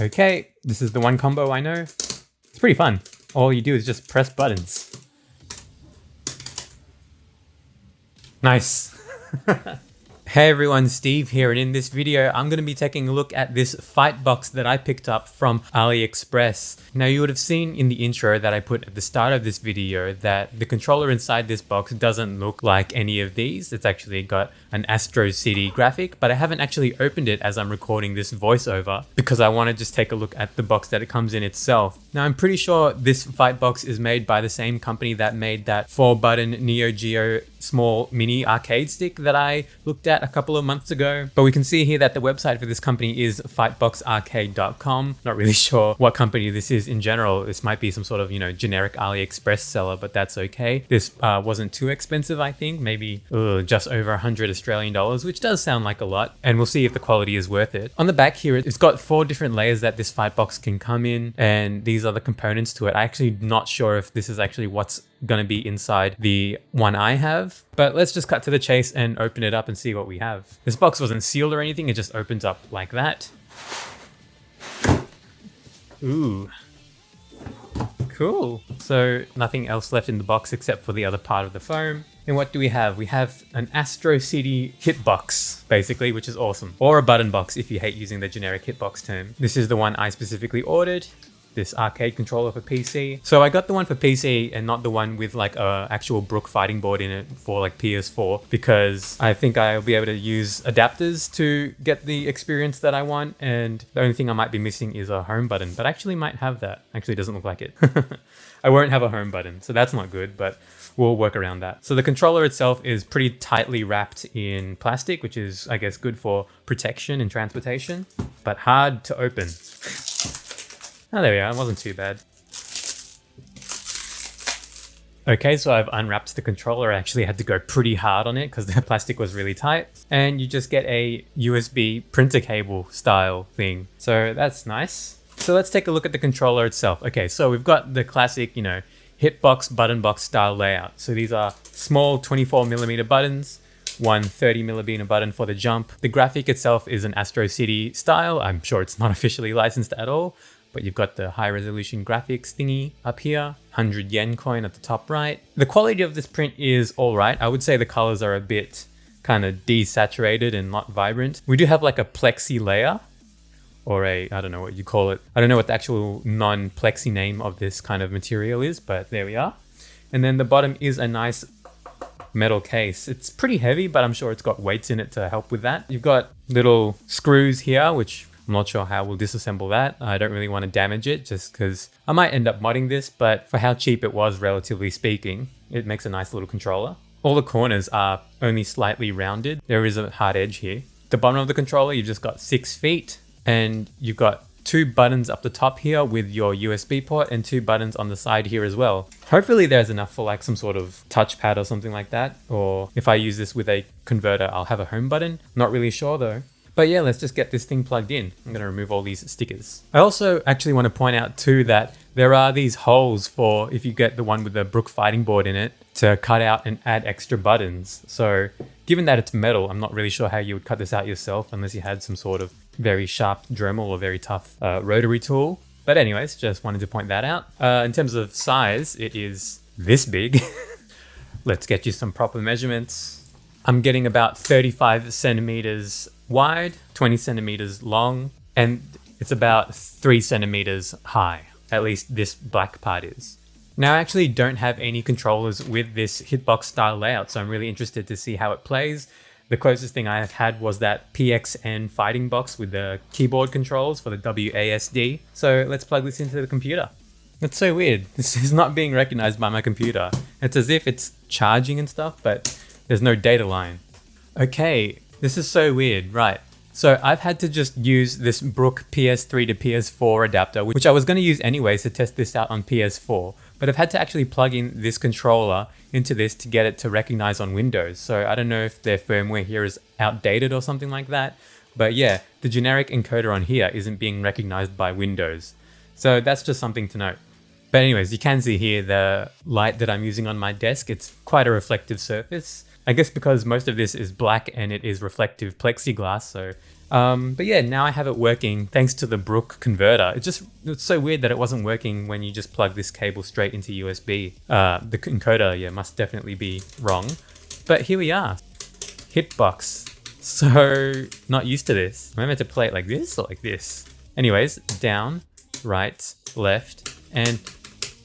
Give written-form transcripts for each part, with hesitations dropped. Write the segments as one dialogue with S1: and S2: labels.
S1: Okay, this is the one combo I know. It's pretty fun. All you do is just press buttons. Nice. Hey everyone, Steve here, and in this video I'm going to be taking a look at this Fightbox that I picked up from AliExpress. Now you would have seen in the intro that I put at the start of this video that the controller inside this box doesn't look like any of these. It's actually got an Astro City graphic, but I haven't actually opened it as I'm recording this voiceover because I want to just take a look at the box that it comes in itself. Now I'm pretty sure this Fightbox is made by the same company that made that 4-button Neo Geo small mini arcade stick that I looked at a couple of months ago. But we can see here that the website for this company is fightboxarcade.com. Not really sure what company this is in general. This might be some sort of, generic AliExpress seller, but that's okay. This wasn't too expensive, I think, maybe just over 100 Australian dollars, which does sound like a lot. And we'll see if the quality is worth it. On the back here, it's got 4 different layers that this Fightbox can come in, and these are the components to it. I'm actually not sure if this is actually what's going to be inside the one I have, but let's just cut to the chase and open it up and see what we have. This box wasn't sealed or anything, it just opens up like that. Ooh, cool. So nothing else left in the box except for the other part of the foam. And what do we have? We have an Astro City Hitbox, basically, which is awesome. Or a button box if you hate using the generic Hitbox term. This is the one I specifically ordered. This arcade controller for PC. So I got the one for PC and not the one with like a actual Brook fighting board in it for like PS4, because I think I'll be able to use adapters to get the experience that I want, and the only thing I might be missing is a home button, but I actually might have that. Actually, it doesn't look like it. I won't have a home button, so that's not good, but we'll work around that. So the controller itself is pretty tightly wrapped in plastic, which is, I guess, good for protection and transportation, but hard to open. Oh, there we are. It wasn't too bad. Okay, so I've unwrapped the controller. I actually had to go pretty hard on it because the plastic was really tight. And you just get a USB printer cable style thing. So that's nice. So let's take a look at the controller itself. Okay, so we've got the classic, Hitbox button box style layout. So these are small 24mm buttons, one 30mm button for the jump. The graphic itself is an Astro City style. I'm sure it's not officially licensed at all, but you've got the high resolution graphics thingy up here, 100 yen coin at the top right. The quality of this print is all right. I would say the colors are a bit kind of desaturated and not vibrant. We do have like a plexi layer, or I don't know what you call it. I don't know what the actual non-plexi name of this kind of material is, but there we are. And then the bottom is a nice metal case. It's pretty heavy, but I'm sure it's got weights in it to help with that. You've got little screws here, which I'm not sure how we'll disassemble that. I don't really want to damage it just because I might end up modding this, but for how cheap it was, relatively speaking, it makes a nice little controller. All the corners are only slightly rounded. There is a hard edge here. The bottom of the controller, you've just got 6 feet, and you've got 2 buttons up the top here with your USB port and 2 buttons on the side here as well. Hopefully there's enough for like some sort of touchpad or something like that. Or if I use this with a converter, I'll have a home button. Not really sure though. But yeah, let's just get this thing plugged in. I'm going to remove all these stickers. I also actually want to point out too that there are these holes for, if you get the one with the Brook fighting board in it, to cut out and add extra buttons. So given that it's metal, I'm not really sure how you would cut this out yourself unless you had some sort of very sharp Dremel or very tough rotary tool. But anyways, just wanted to point that out. In terms of size, it is this big. Let's get you some proper measurements. I'm getting about 35 centimeters wide, 20 centimeters long, and it's about 3 centimeters high. At least this black part is. Now I actually don't have any controllers with this Hitbox style layout, so I'm really interested to see how it plays. The closest thing I had was that PXN fighting box with the keyboard controls for the WASD. So let's plug this into the computer. That's so weird. This is not being recognized by my computer. It's as if it's charging and stuff, but there's no data line. Okay, this is so weird, right? So I've had to just use this Brook PS3 to PS4 adapter, which I was going to use anyways to test this out on PS4, but I've had to actually plug in this controller into this to get it to recognize on Windows. So I don't know if their firmware here is outdated or something like that, but yeah, the generic encoder on here isn't being recognized by Windows. So that's just something to note. But anyways, you can see here the light that I'm using on my desk. It's quite a reflective surface. I guess because most of this is black and it is reflective plexiglass, so But yeah, now I have it working thanks to the Brook converter. It's so weird that it wasn't working when you just plug this cable straight into USB. The encoder, yeah, must definitely be wrong. But here we are. Hitbox. So not used to this. Am I meant to play it like this or like this? Anyways, down, right, left, and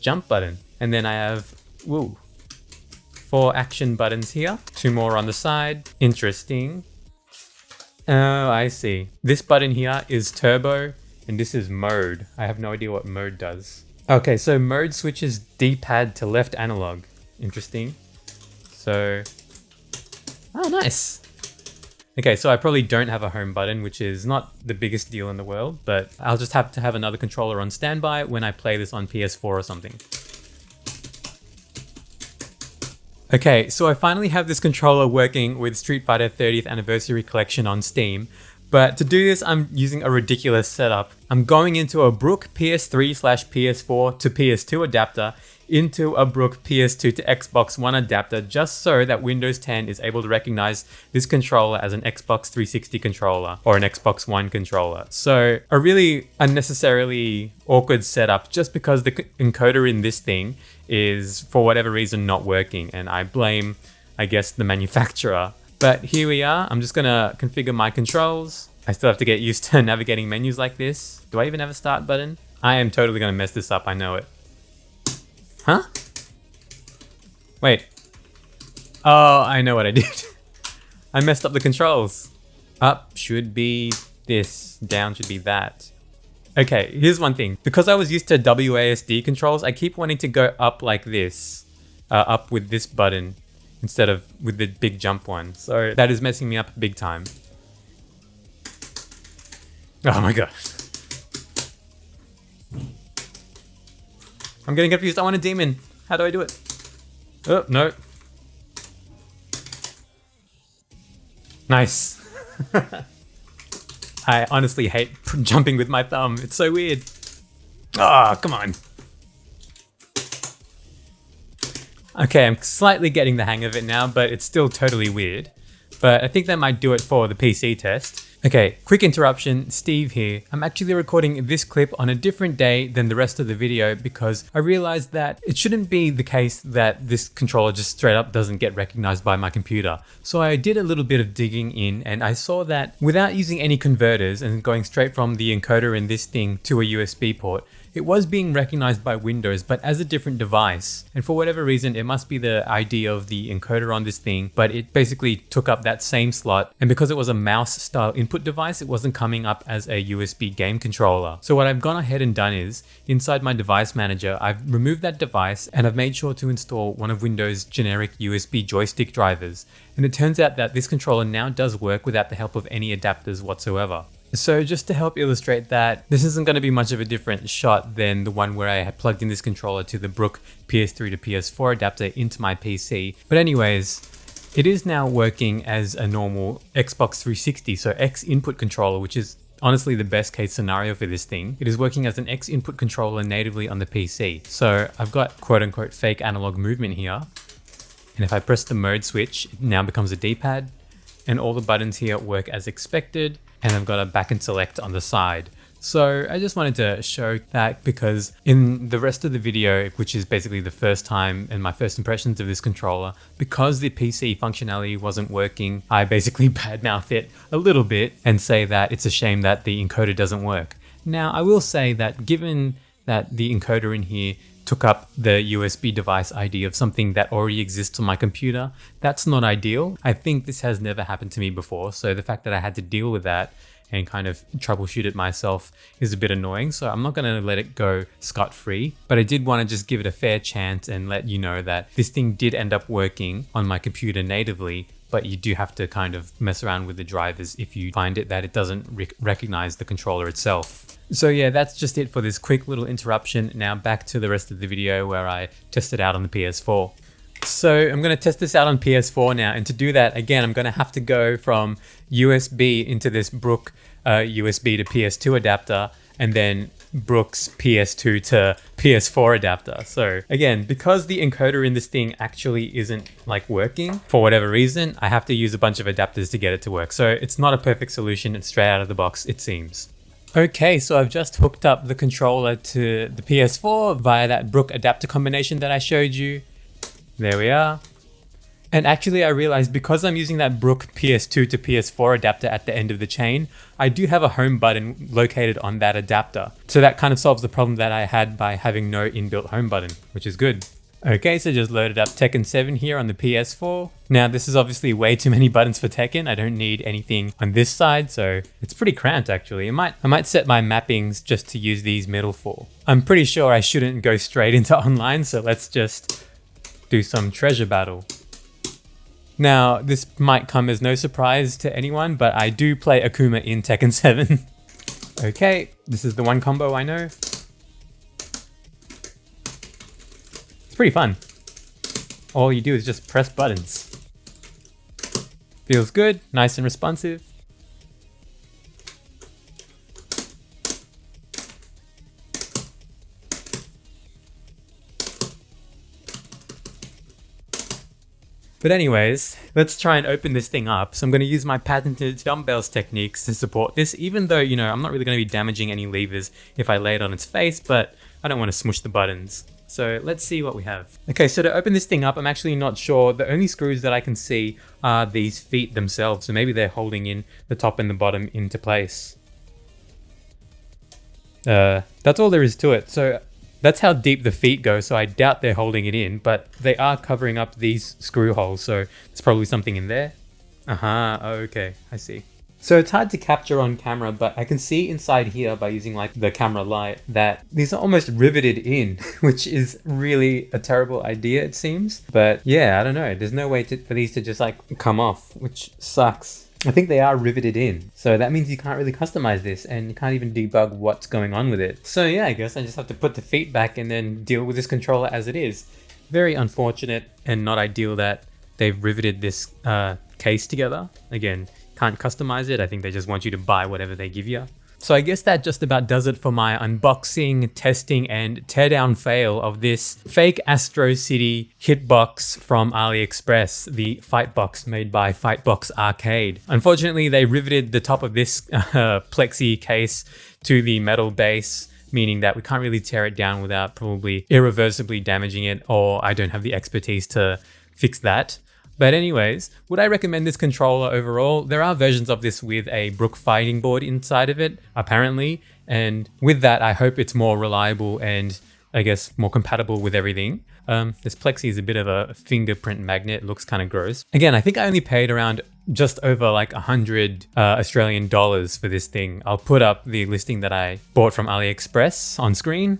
S1: jump button. And then I have, 4 action buttons here. 2 more on the side. Interesting. Oh, I see. This button here is turbo and this is mode. I have no idea what mode does. Okay, so mode switches D-pad to left analog. Interesting. So, oh, nice. Okay, so I probably don't have a home button, which is not the biggest deal in the world, but I'll just have to have another controller on standby when I play this on PS4 or something. Okay, so I finally have this controller working with Street Fighter 30th Anniversary Collection on Steam, but to do this I'm using a ridiculous setup. I'm going into a Brook PS3/PS4 to PS2 adapter into a Brook PS2 to Xbox One adapter just so that Windows 10 is able to recognize this controller as an Xbox 360 controller or an Xbox One controller. So a really unnecessarily awkward setup just because the encoder in this thing is for whatever reason not working, and I blame, I guess, the manufacturer. But here we are. I'm just gonna configure my controls. I still have to get used to navigating menus like this. Do I even have a start button? I am totally gonna mess this up, I know it. Huh? Wait. Oh, I know what I did. I messed up the controls. Up should be this, down should be that. Okay, here's one thing. Because I was used to WASD controls, I keep wanting to go up like this. Up with this button instead of with the big jump one. So that is messing me up big time. Oh my god. I'm getting confused. I want a demon. How do I do it? Oh, no. Nice. I honestly hate jumping with my thumb. It's so weird. Ah, come on. Okay, I'm slightly getting the hang of it now, but it's still totally weird. But I think that might do it for the PC test. Okay, quick interruption, Steve here. I'm actually recording this clip on a different day than the rest of the video because I realized that it shouldn't be the case that this controller just straight up doesn't get recognized by my computer. So I did a little bit of digging in and I saw that without using any converters and going straight from the encoder in this thing to a USB port, it was being recognized by Windows, but as a different device. And for whatever reason, it must be the ID of the encoder on this thing, but it basically took up that same slot. And because it was a mouse style input device, it wasn't coming up as a USB game controller. So what I've gone ahead and done is, inside my device manager, I've removed that device and I've made sure to install one of Windows' generic USB joystick drivers. And it turns out that this controller now does work without the help of any adapters whatsoever. So just to help illustrate that, this isn't going to be much of a different shot than the one where I had plugged in this controller to the Brook PS3 to PS4 adapter into my PC. But anyways, it is now working as a normal Xbox 360, so X input controller, which is honestly the best case scenario for this thing. It is working as an X input controller natively on the PC. So I've got quote unquote fake analog movement here. And if I press the mode switch, it now becomes a D-pad and all the buttons here work as expected. And I've got a back and select on the side. So I just wanted to show that because in the rest of the video, which is basically the first time and my first impressions of this controller, because the PC functionality wasn't working, I basically badmouth it a little bit and say that it's a shame that the encoder doesn't work. Now, I will say that given that the encoder in here took up the USB device ID of something that already exists on my computer, that's not ideal. I think this has never happened to me before, so the fact that I had to deal with that and kind of troubleshoot it myself is a bit annoying, so I'm not going to let it go scot-free, but I did want to just give it a fair chance and let you know that this thing did end up working on my computer natively, but you do have to kind of mess around with the drivers if you find it that it doesn't recognize the controller itself. So yeah, that's just it for this quick little interruption. Now back to the rest of the video where I test it out on the PS4. So I'm going to test this out on PS4 now, and to do that, again, I'm going to have to go from USB into this Brook USB to PS2 adapter, and then Brook's PS2 to PS4 adapter. So again, because the encoder in this thing actually isn't like working for whatever reason, I have to use a bunch of adapters to get it to work. So it's not a perfect solution and straight out of the box, it seems. Okay, so I've just hooked up the controller to the PS4 via that Brook adapter combination that I showed you. There we are. And actually I realized because I'm using that Brook PS2 to PS4 adapter at the end of the chain, I do have a home button located on that adapter. So that kind of solves the problem that I had by having no inbuilt home button, which is good. Okay, so just loaded up Tekken 7 here on the PS4. Now this is obviously way too many buttons for Tekken. I don't need anything on this side, so it's pretty cramped actually. I might set my mappings just to use these middle four. I'm pretty sure I shouldn't go straight into online, so let's just do some treasure battle. Now, this might come as no surprise to anyone, but I do play Akuma in Tekken 7. Okay, this is the one combo I know. It's pretty fun. All you do is just press buttons. Feels good, nice and responsive. But anyways, let's try and open this thing up. So I'm going to use my patented dumbbells techniques to support this, even though, you know, I'm not really going to be damaging any levers if I lay it on its face, but I don't want to smush the buttons. So let's see what we have. Okay, so to open this thing up, I'm actually not sure. The only screws that I can see are these feet themselves. So maybe they're holding in the top and the bottom into place. That's all there is to it. So that's how deep the feet go, so I doubt they're holding it in, but they are covering up these screw holes, so there's probably something in there. Okay, I see. So it's hard to capture on camera, but I can see inside here by using like the camera light that these are almost riveted in, which is really a terrible idea it seems. But yeah, I don't know, there's no way for these to just like come off, which sucks. I think they are riveted in. So that means you can't really customize this and you can't even debug what's going on with it. So yeah, I guess I just have to put the feet back and then deal with this controller as it is. Very unfortunate and not ideal that they've riveted this case together. Again, can't customize it. I think they just want you to buy whatever they give you. So I guess that just about does it for my unboxing, testing, and teardown fail of this fake Astro City Hitbox from AliExpress, the Fightbox made by Fightbox Arcade. Unfortunately, they riveted the top of this plexi case to the metal base, meaning that we can't really tear it down without probably irreversibly damaging it, or I don't have the expertise to fix that. But anyways, would I recommend this controller overall? There are versions of this with a Brook fighting board inside of it, apparently. And with that, I hope it's more reliable and I guess more compatible with everything. This plexi is a bit of a fingerprint magnet. It looks kind of gross. Again, I think I only paid around just over like 100 Australian dollars for this thing. I'll put up the listing that I bought from AliExpress on screen.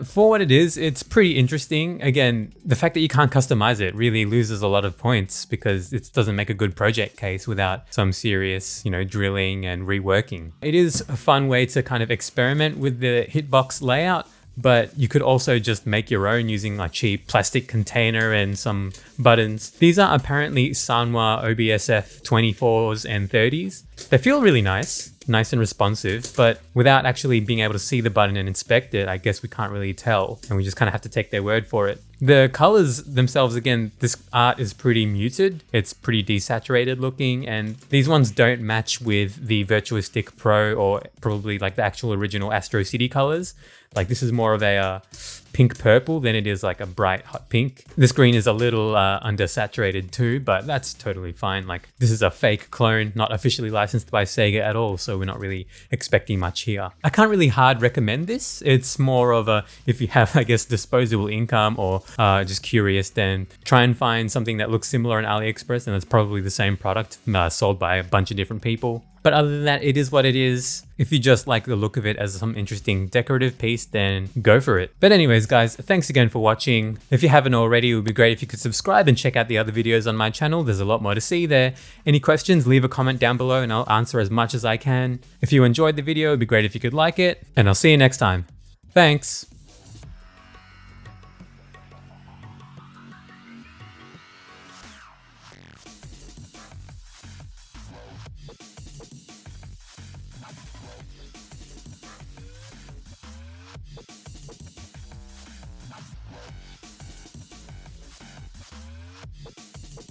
S1: For what it is, it's pretty interesting. Again, the fact that you can't customize it really loses a lot of points because it doesn't make a good project case without some serious, you know, drilling and reworking. It is a fun way to kind of experiment with the Hitbox layout, but you could also just make your own using a cheap plastic container and some buttons. These are apparently Sanwa OBSF 24s and 30s. They feel really nice and responsive, but without actually being able to see the button and inspect it, I guess we can't really tell, and we just kind of have to take their word for it. The colors themselves, again, this art is pretty muted. It's pretty desaturated looking, and these ones don't match with the Virtua Stick Pro or probably like the actual original Astro City colors. Like this is more of a pink purple than it is like a bright hot pink. This green is a little undersaturated too, but that's totally fine. Like this is a fake clone, not officially licensed by Sega at all, so we're not really expecting much here. I can't really hard recommend this. It's more of a, if you have, I guess, disposable income or just curious, then try and find something that looks similar on AliExpress, and it's probably the same product sold by a bunch of different people. But other than that, it is what it is. If you just like the look of it as some interesting decorative piece, then go for it. But anyways, guys, thanks again for watching. If you haven't already, it would be great if you could subscribe and check out the other videos on my channel. There's a lot more to see there. Any questions, leave a comment down below and I'll answer as much as I can. If you enjoyed the video, it would be great if you could like it, and I'll see you next time. Thanks.